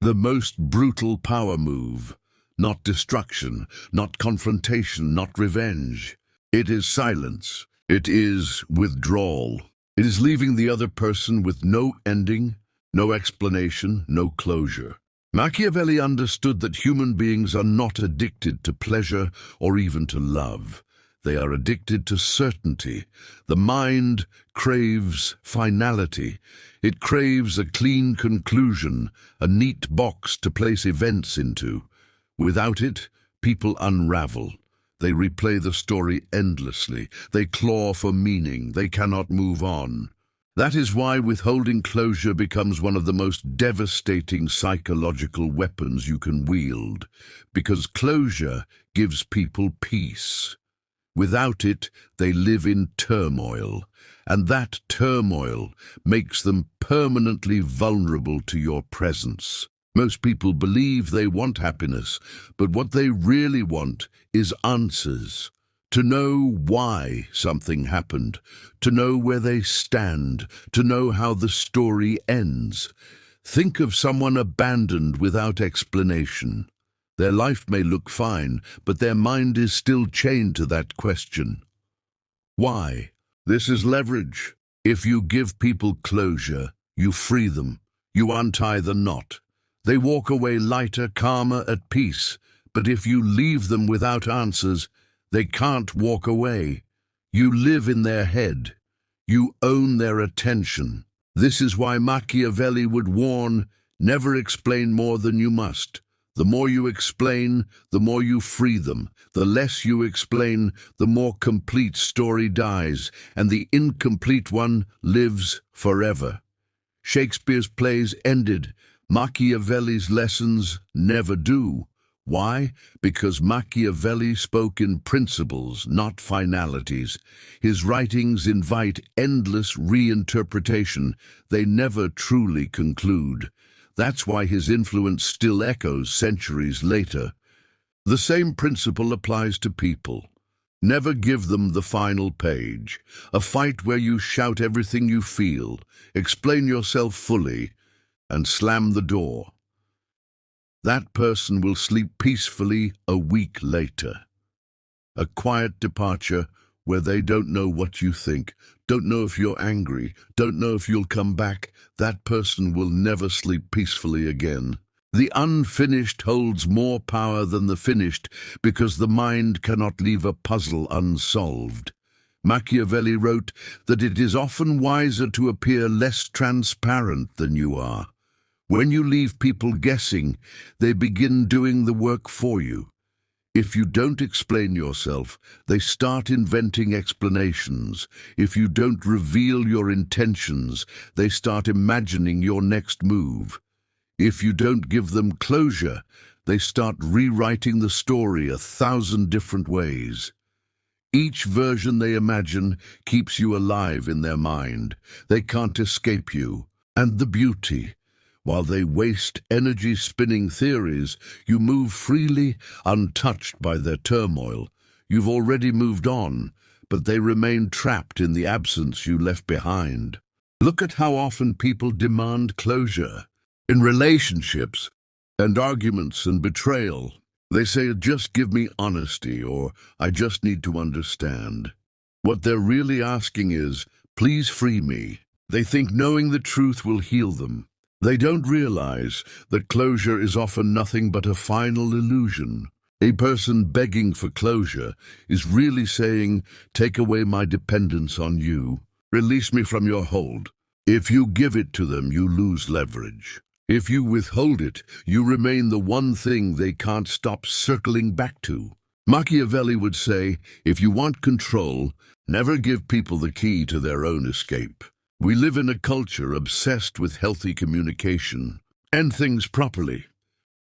The most brutal power move. Not destruction, not confrontation, not revenge. It is silence. It is withdrawal. It is leaving the other person with no ending, no explanation, no closure. Machiavelli understood that human beings are not addicted to pleasure or even to love. They are addicted to certainty. The mind craves finality. It craves a clean conclusion, a neat box to place events into. Without it, people unravel. They replay the story endlessly. They claw for meaning. They cannot move on. That is why withholding closure becomes one of the most devastating psychological weapons you can wield, because closure gives people peace. Without it, they live in turmoil, and that turmoil makes them permanently vulnerable to your presence. Most people believe they want happiness, but what they really want is answers. To know why something happened, to know where they stand, to know how the story ends. Think of someone abandoned without explanation. Their life may look fine, but their mind is still chained to that question. Why? This is leverage. If you give people closure, you free them. You untie the knot. They walk away lighter, calmer, at peace. But if you leave them without answers, they can't walk away. You live in their head. You own their attention. This is why Machiavelli would warn, never explain more than you must. The more you explain, the more you free them. The less you explain, the more complete story dies, and the incomplete one lives forever. Shakespeare's plays ended. Machiavelli's lessons never do. Why? Because Machiavelli spoke in principles, not finalities. His writings invite endless reinterpretation. They never truly conclude. That's why his influence still echoes centuries later. The same principle applies to people. Never give them the final page, a fight where you shout everything you feel, explain yourself fully, and slam the door. That person will sleep peacefully a week later. A quiet departure where they don't know what you think, don't know if you're angry, don't know if you'll come back. That person will never sleep peacefully again. The unfinished holds more power than the finished because the mind cannot leave a puzzle unsolved. Machiavelli wrote that it is often wiser to appear less transparent than you are. When you leave people guessing, they begin doing the work for you. If you don't explain yourself, they start inventing explanations. If you don't reveal your intentions, they start imagining your next move. If you don't give them closure, they start rewriting the story 1,000 different ways. Each version they imagine keeps you alive in their mind. They can't escape you. And the beauty, while they waste energy spinning theories, you move freely, untouched by their turmoil. You've already moved on, but they remain trapped in the absence you left behind. Look at how often people demand closure. In relationships and arguments and betrayal, they say, just give me honesty, or I just need to understand. What they're really asking is, please free me. They think knowing the truth will heal them. They don't realize that closure is often nothing but a final illusion. A person begging for closure is really saying, take away my dependence on you. Release me from your hold. If you give it to them, you lose leverage. If you withhold it, you remain the one thing they can't stop circling back to. Machiavelli would say, if you want control, never give people the key to their own escape. We live in a culture obsessed with healthy communication. End things properly.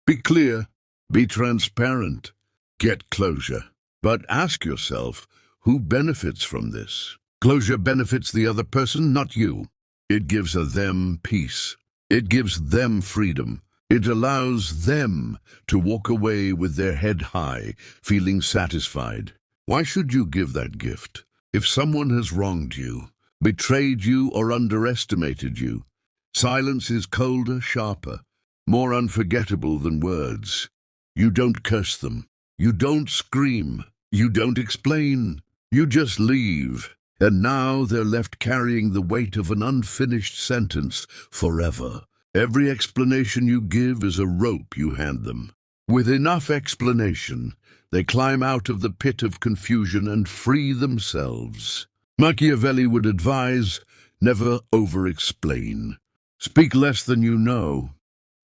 Be clear. Be transparent. Get closure. But ask yourself, who benefits from this? Closure benefits the other person, not you. It gives them peace. It gives them freedom. It allows them to walk away with their head high, feeling satisfied. Why should you give that gift? If someone has wronged you, betrayed you, or underestimated you, silence is colder, sharper. more unforgettable than words. You don't curse them. You don't scream. You don't explain. You just leave. And now they're left carrying the weight of an unfinished sentence forever. Every explanation you give is a rope you hand them. With enough explanation, they climb out of the pit of confusion and free themselves. Machiavelli would advise, never over-explain. Speak less than you know.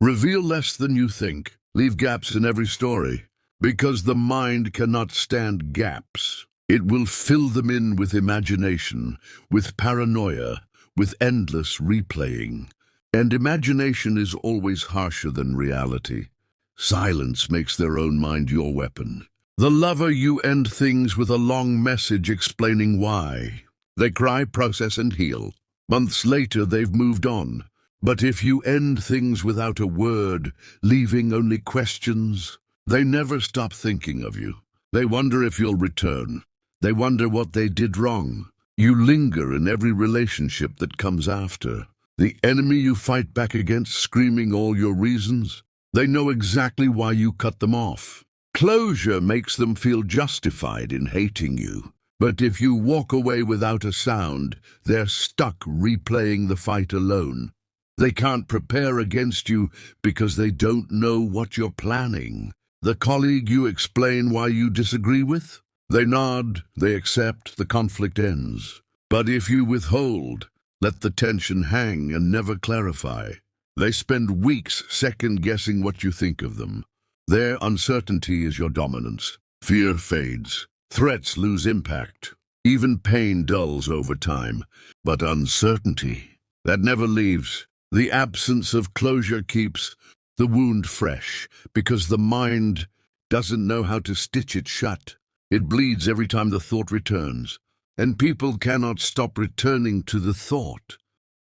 Reveal less than you think. Leave gaps in every story. Because the mind cannot stand gaps. It will fill them in with imagination, with paranoia, with endless replaying. And imagination is always harsher than reality. Silence makes their own mind your weapon. The lover, you end things with a long message explaining why. They cry, process, and heal. Months later, they've moved on. But if you end things without a word, leaving only questions, they never stop thinking of you. They wonder if you'll return. They wonder what they did wrong. You linger in every relationship that comes after. The enemy you fight back against, screaming all your reasons, they know exactly why you cut them off. Closure makes them feel justified in hating you. But if you walk away without a sound, they're stuck replaying the fight alone. They can't prepare against you because they don't know what you're planning. The colleague you explain why you disagree with? They nod, they accept, the conflict ends. But if you withhold, let the tension hang and never clarify, they spend weeks second-guessing what you think of them. Their uncertainty is your dominance. Fear fades. Threats lose impact. Even pain dulls over time. But uncertainty, that never leaves. The absence of closure keeps the wound fresh, because the mind doesn't know how to stitch it shut. It bleeds every time the thought returns, and people cannot stop returning to the thought.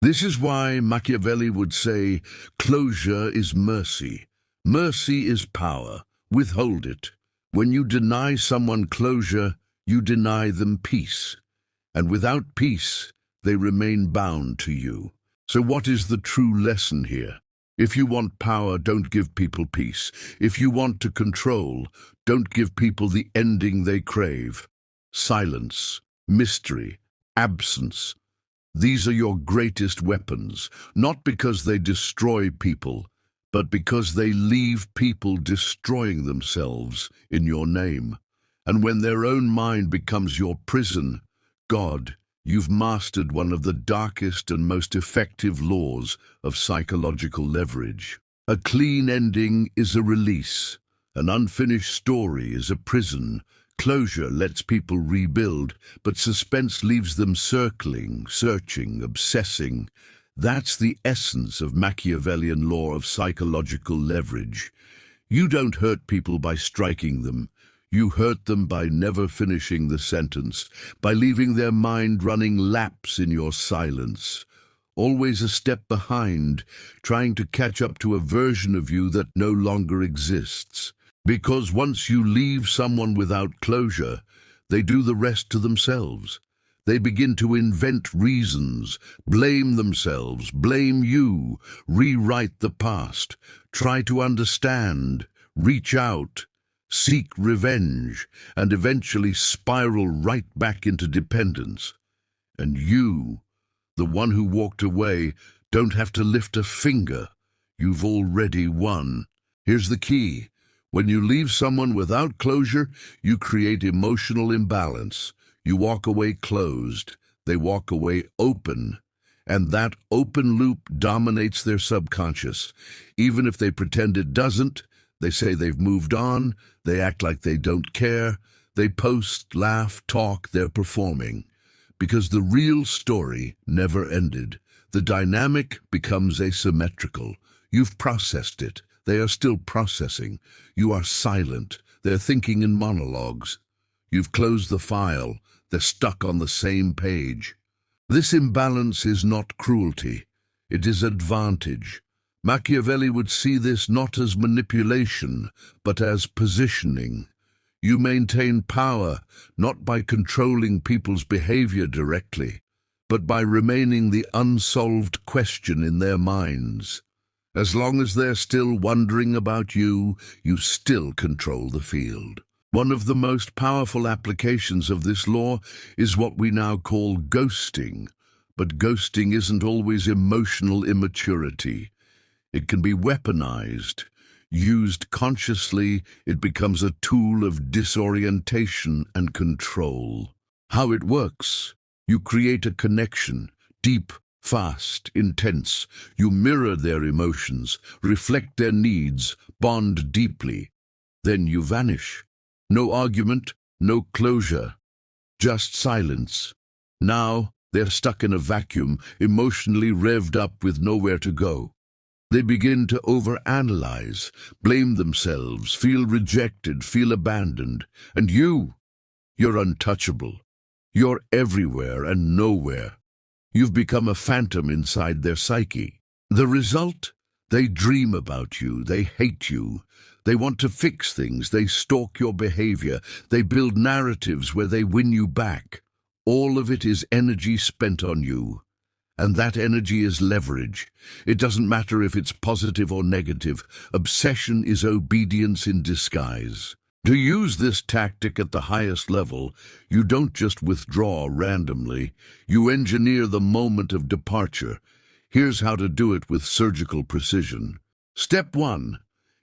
This is why Machiavelli would say, closure is mercy. Mercy is power. Withhold it. When you deny someone closure, you deny them peace. And without peace, they remain bound to you. So what is the true lesson here? If you want power, don't give people peace. If you want to control, don't give people the ending they crave. Silence, mystery, absence. These are your greatest weapons, not because they destroy people, but because they leave people destroying themselves in your name. And when their own mind becomes your prison, God, you've mastered one of the darkest and most effective laws of psychological leverage. A clean ending is a release. An unfinished story is a prison. Closure lets people rebuild, but suspense leaves them circling, searching, obsessing. That's the essence of Machiavellian law of psychological leverage. You don't hurt people by striking them. You hurt them by never finishing the sentence, by leaving their mind running laps in your silence. Always a step behind, trying to catch up to a version of you that no longer exists. Because once you leave someone without closure, they do the rest to themselves. They begin to invent reasons, blame themselves, blame you, rewrite the past, try to understand, reach out, seek revenge, and eventually spiral right back into dependence. And you, the one who walked away, don't have to lift a finger. You've already won. Here's the key. When you leave someone without closure, you create emotional imbalance. You walk away closed. They walk away open. And that open loop dominates their subconscious. Even if they pretend it doesn't, they say they've moved on, they act like they don't care, they post, laugh, talk, they're performing. Because the real story never ended. The dynamic becomes asymmetrical. You've processed it. They are still processing. You are silent. They're thinking in monologues. You've closed the file. They're stuck on the same page. This imbalance is not cruelty. It is advantage. Machiavelli would see this not as manipulation, but as positioning. You maintain power not by controlling people's behavior directly, but by remaining the unsolved question in their minds. As long as they're still wondering about you, you still control the field. One of the most powerful applications of this law is what we now call ghosting. But ghosting isn't always emotional immaturity. It can be weaponized. Used consciously, it becomes a tool of disorientation and control. How it works: you create a connection, deep, fast, intense. You mirror their emotions, reflect their needs, bond deeply. Then you vanish. No argument, no closure, just silence. Now they're stuck in a vacuum, emotionally revved up with nowhere to go. They begin to overanalyze, blame themselves, feel rejected, feel abandoned. And you're untouchable. You're everywhere and nowhere. You've become a phantom inside their psyche. The result? They dream about you, they hate you. They want to fix things, they stalk your behavior, they build narratives where they win you back. All of it is energy spent on you. And that energy is leverage. It doesn't matter if it's positive or negative. Obsession is obedience in disguise. To use this tactic at the highest level, you don't just withdraw randomly. You engineer the moment of departure. Here's how to do it with surgical precision. Step 1.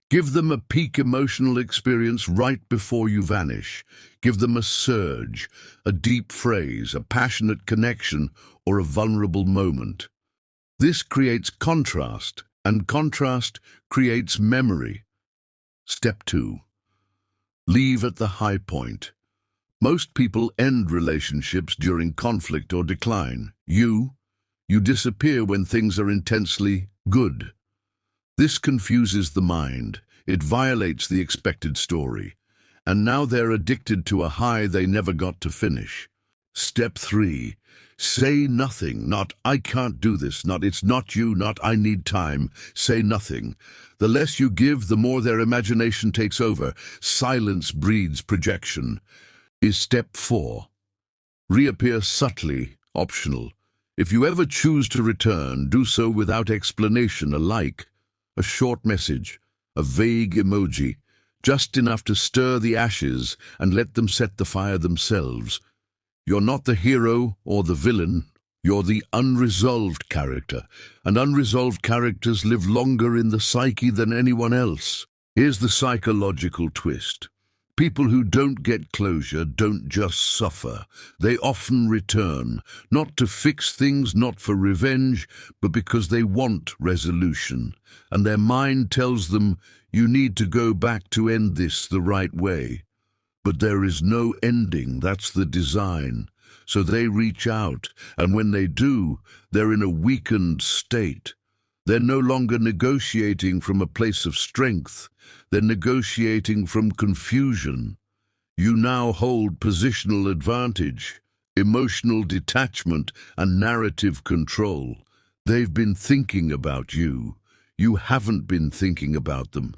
Give them a peak emotional experience right before you vanish. Give them a surge, a deep phrase, a passionate connection, or a vulnerable moment. This creates contrast, and contrast creates memory. Step 2. Leave at the high point. Most people end relationships during conflict or decline. You disappear when things are intensely good. This confuses the mind. It violates the expected story. And now they're addicted to a high they never got to finish. Step 3. Say nothing. Not "I can't do this," not "it's not you," not "I need time." Say nothing. The less you give, the more their imagination takes over. Silence breeds projection. Is step 4. Reappear subtly, optional. If you ever choose to return, do so without explanation, a like, a short message, a vague emoji, just enough to stir the ashes and let them set the fire themselves. You're not the hero or the villain. You're the unresolved character, and unresolved characters live longer in the psyche than anyone else. Here's the psychological twist. People who don't get closure don't just suffer. They often return, not to fix things, not for revenge, but because they want resolution. And their mind tells them, you need to go back to end this the right way. But there is no ending, that's the design. So they reach out, and when they do, they're in a weakened state. They're no longer negotiating from a place of strength. They're negotiating from confusion. You now hold positional advantage, emotional detachment, and narrative control. They've been thinking about you. You haven't been thinking about them.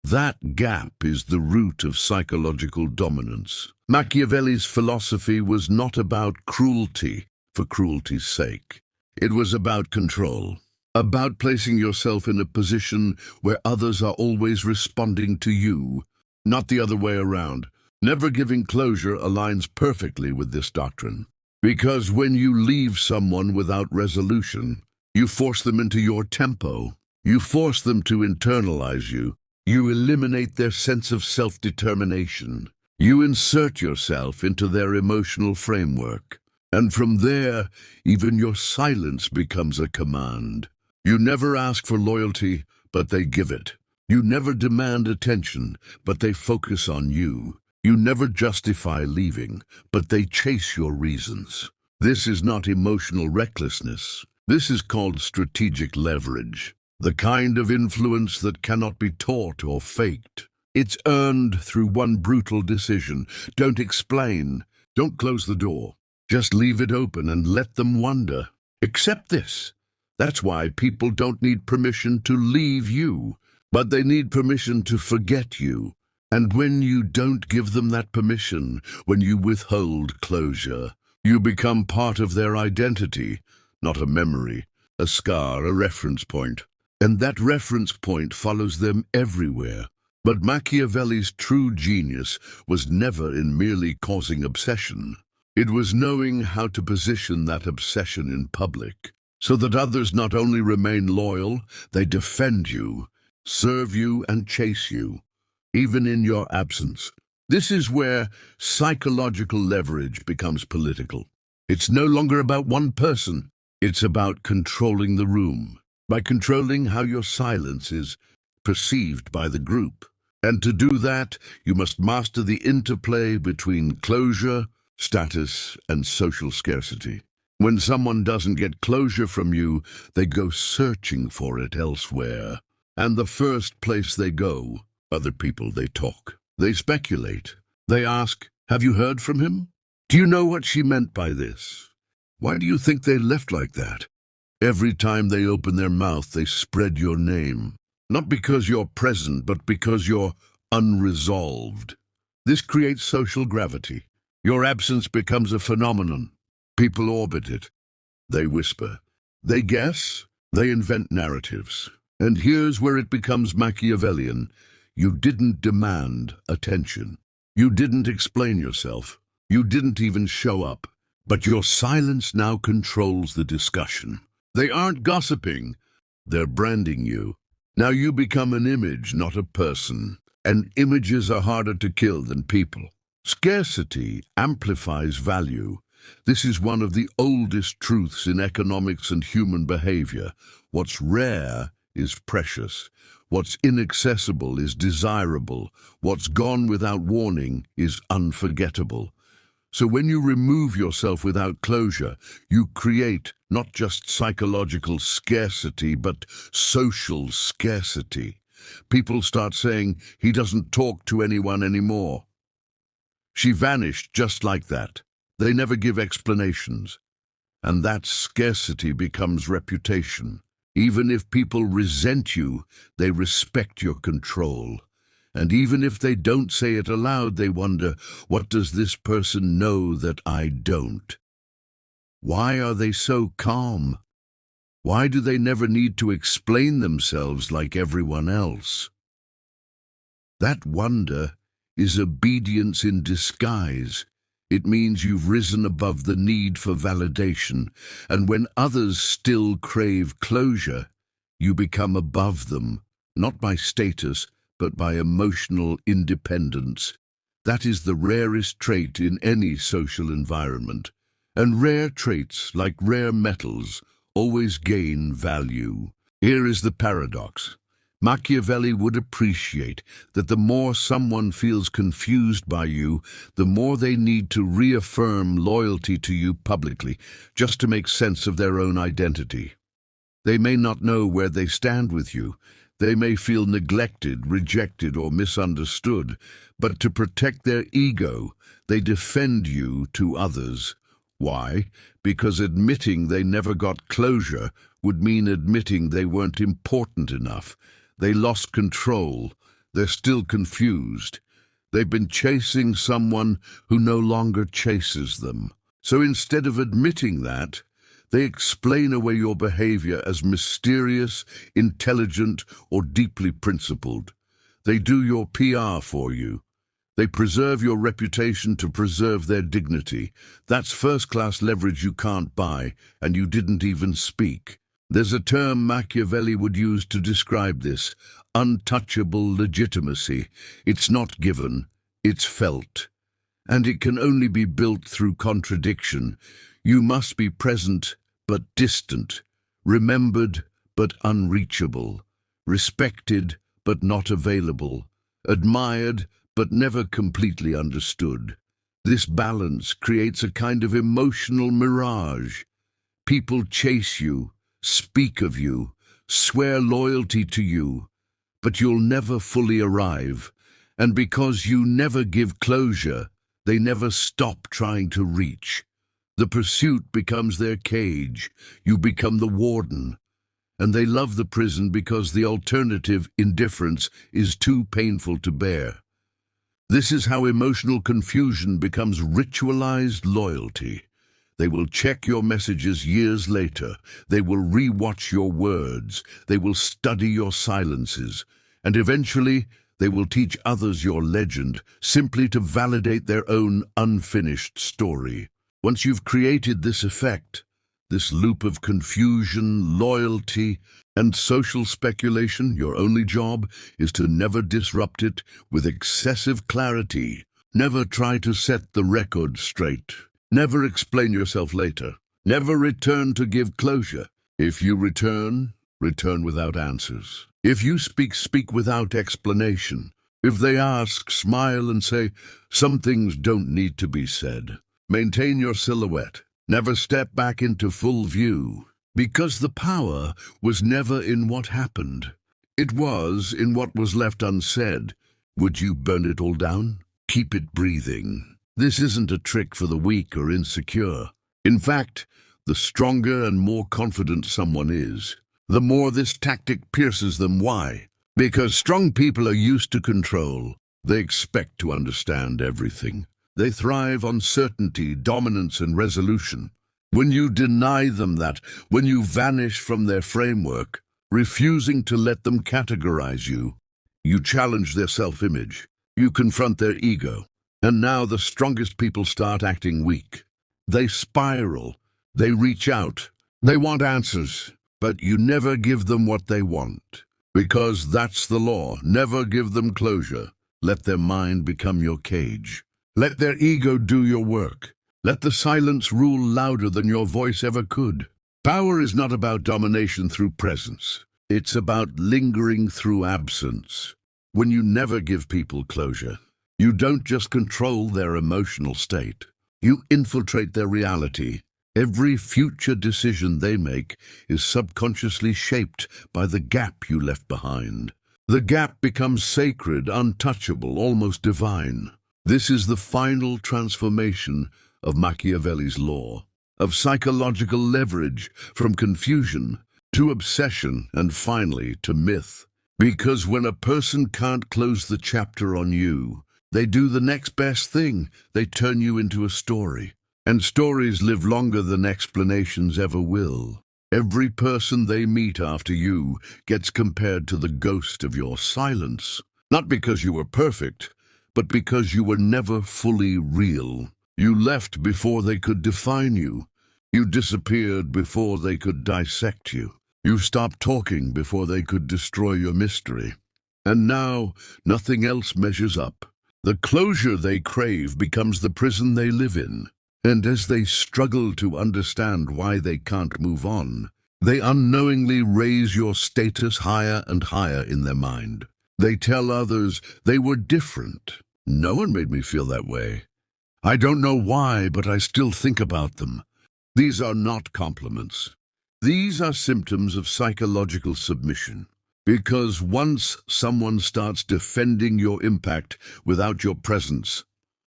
That gap is the root of psychological dominance. Machiavelli's philosophy was not about cruelty for cruelty's sake. It was about control. About placing yourself in a position where others are always responding to you, not the other way around. Never giving closure aligns perfectly with this doctrine. Because when you leave someone without resolution, you force them into your tempo. You force them to internalize you. You eliminate their sense of self-determination. You insert yourself into their emotional framework. And from there, even your silence becomes a command. You never ask for loyalty, but they give it. You never demand attention, but they focus on you. You never justify leaving, but they chase your reasons. This is not emotional recklessness. This is called strategic leverage. The kind of influence that cannot be taught or faked. It's earned through one brutal decision. Don't explain. Don't close the door. Just leave it open and let them wonder. Accept this. That's why people don't need permission to leave you, but they need permission to forget you. And when you don't give them that permission, when you withhold closure, you become part of their identity, not a memory, a scar, a reference point. And that reference point follows them everywhere. But Machiavelli's true genius was never in merely causing obsession. It was knowing how to position that obsession in public, so that others not only remain loyal, they defend you, serve you, and chase you, even in your absence. This is where psychological leverage becomes political. It's no longer about one person. It's about controlling the room, by controlling how your silence is perceived by the group. And to do that, you must master the interplay between closure, status, and social scarcity. When someone doesn't get closure from you, they go searching for it elsewhere. And the first place they go, other people they talk. They speculate. They ask, "Have you heard from him? Do you know what she meant by this? Why do you think they left like that?" Every time they open their mouth, they spread your name. Not because you're present, but because you're unresolved. This creates social gravity. Your absence becomes a phenomenon. People orbit it. They whisper. They guess. They invent narratives. And here's where it becomes Machiavellian. You didn't demand attention. You didn't explain yourself. You didn't even show up. But your silence now controls the discussion. They aren't gossiping. They're branding you. Now you become an image, not a person. And images are harder to kill than people. Scarcity amplifies value. This is one of the oldest truths in economics and human behavior. What's rare is precious. What's inaccessible is desirable. What's gone without warning is unforgettable. So when you remove yourself without closure, you create not just psychological scarcity, but social scarcity. People start saying, "He doesn't talk to anyone anymore. She vanished just like that." They never give explanations. And that scarcity becomes reputation. Even if people resent you, they respect your control. And even if they don't say it aloud, they wonder, what does this person know that I don't? Why are they so calm? Why do they never need to explain themselves like everyone else? That wonder is obedience in disguise. It means you've risen above the need for validation, and when others still crave closure, you become above them, not by status, but by emotional independence. That is the rarest trait in any social environment. And rare traits, like rare metals, always gain value. Here is the paradox. Machiavelli would appreciate that the more someone feels confused by you, the more they need to reaffirm loyalty to you publicly, just to make sense of their own identity. They may not know where they stand with you. They may feel neglected, rejected, or misunderstood, but to protect their ego, they defend you to others. Why? Because admitting they never got closure would mean admitting they weren't important enough. They lost control. They're still confused. They've been chasing someone who no longer chases them. So instead of admitting that, they explain away your behavior as mysterious, intelligent, or deeply principled. They do your PR for you. They preserve your reputation to preserve their dignity. That's first-class leverage you can't buy, and you didn't even speak. There's a term Machiavelli would use to describe this: untouchable legitimacy. It's not given, it's felt. And it can only be built through contradiction. You must be present but distant, remembered but unreachable, respected but not available, admired but never completely understood. This balance creates a kind of emotional mirage. People chase you, speak of you, swear loyalty to you, but you'll never fully arrive. And because you never give closure, they never stop trying to reach. The pursuit becomes their cage. You become the warden. And they love the prison because the alternative, indifference, is too painful to bear. This is how emotional confusion becomes ritualized loyalty. They will check your messages years later. They will re-watch your words. They will study your silences. And eventually, they will teach others your legend simply to validate their own unfinished story. Once you've created this effect, this loop of confusion, loyalty, and social speculation, your only job is to never disrupt it with excessive clarity. Never try to set the record straight. Never explain yourself later. Never return to give closure. If you return, return without answers. If you speak, speak without explanation. If they ask, smile and say, some things don't need to be said. Maintain your silhouette. Never step back into full view. Because the power was never in what happened. It was in what was left unsaid. Would you burn it all down? Keep it breathing. This isn't a trick for the weak or insecure. In fact, the stronger and more confident someone is, the more this tactic pierces them. Why? Because strong people are used to control. They expect to understand everything. They thrive on certainty, dominance, and resolution. When you deny them that, when you vanish from their framework, refusing to let them categorize you, you challenge their self-image. You confront their ego. And now the strongest people start acting weak. They spiral. They reach out. They want answers. But you never give them what they want. Because that's the law. Never give them closure. Let their mind become your cage. Let their ego do your work. Let the silence rule louder than your voice ever could. Power is not about domination through presence. It's about lingering through absence. When you never give people closure, you don't just control their emotional state. You infiltrate their reality. Every future decision they make is subconsciously shaped by the gap you left behind. The gap becomes sacred, untouchable, almost divine. This is the final transformation of Machiavelli's law, of psychological leverage from confusion to obsession and finally to myth. Because when a person can't close the chapter on you, they do the next best thing. They turn you into a story. And stories live longer than explanations ever will. Every person they meet after you gets compared to the ghost of your silence. Not because you were perfect, but because you were never fully real. You left before they could define you. You disappeared before they could dissect you. You stopped talking before they could destroy your mystery. And now, nothing else measures up. The closure they crave becomes the prison they live in. And as they struggle to understand why they can't move on, they unknowingly raise your status higher and higher in their mind. They tell others they were different. No one made me feel that way. I don't know why, but I still think about them. These are not compliments. These are symptoms of psychological submission. Because once someone starts defending your impact without your presence,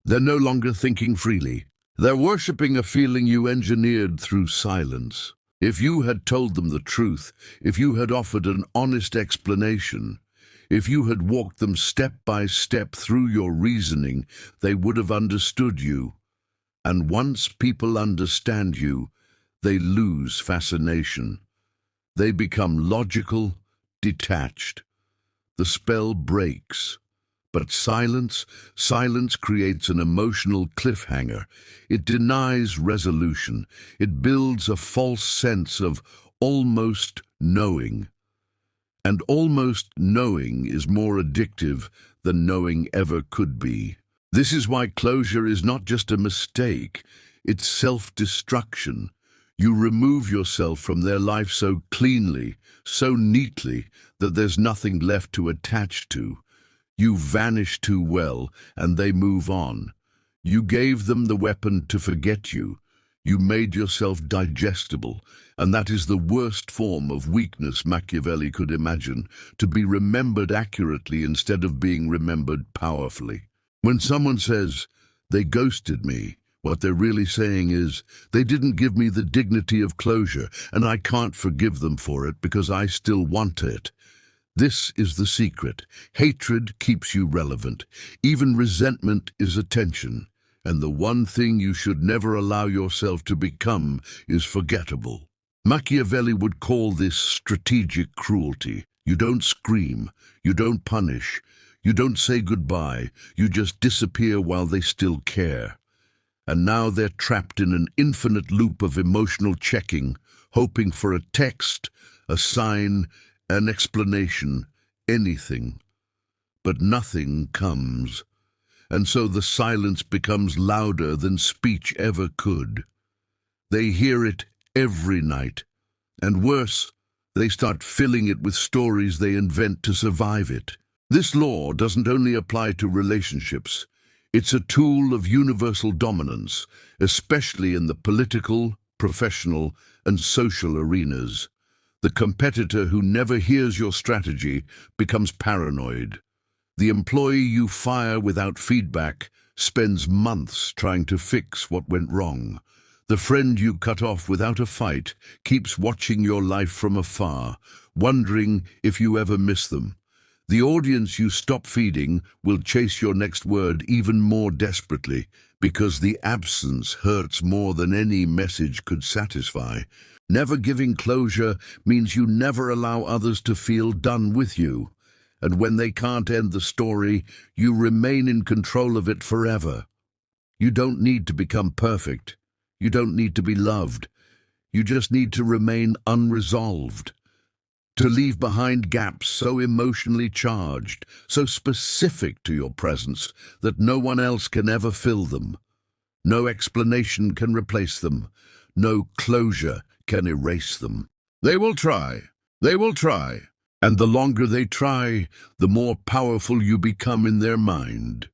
they're no longer thinking freely. They're worshipping a feeling you engineered through silence. If you had told them the truth, if you had offered an honest explanation, if you had walked them step by step through your reasoning, they would have understood you. And once people understand you, they lose fascination. They become logical, detached. The spell breaks. But silence creates an emotional cliffhanger. It denies resolution. It builds a false sense of almost knowing. And almost knowing is more addictive than knowing ever could be. This is why closure is not just a mistake, it's self-destruction. You remove yourself from their life so cleanly, so neatly, that there's nothing left to attach to. You vanish too well, and they move on. You gave them the weapon to forget you. You made yourself digestible, and that is the worst form of weakness Machiavelli could imagine, to be remembered accurately instead of being remembered powerfully. When someone says, "They ghosted me," what they're really saying is, "They didn't give me the dignity of closure, and I can't forgive them for it because I still want it." This is the secret. Hatred keeps you relevant. Even resentment is attention. And the one thing you should never allow yourself to become is forgettable. Machiavelli would call this strategic cruelty. You don't scream, you don't punish, you don't say goodbye, you just disappear while they still care. And now they're trapped in an infinite loop of emotional checking, hoping for a text, a sign, an explanation, anything. But nothing comes. And so the silence becomes louder than speech ever could. They hear it every night. And worse, they start filling it with stories they invent to survive it. This law doesn't only apply to relationships. It's a tool of universal dominance, especially in the political, professional, and social arenas. The competitor who never hears your strategy becomes paranoid. The employee you fire without feedback spends months trying to fix what went wrong. The friend you cut off without a fight keeps watching your life from afar, wondering if you ever miss them. The audience you stop feeding will chase your next word even more desperately because the absence hurts more than any message could satisfy. Never giving closure means you never allow others to feel done with you. And when they can't end the story, you remain in control of it forever. You don't need to become perfect. You don't need to be loved. You just need to remain unresolved. To leave behind gaps so emotionally charged, so specific to your presence, that no one else can ever fill them. No explanation can replace them. No closure can erase them. They will try. They will try. And the longer they try, the more powerful you become in their mind.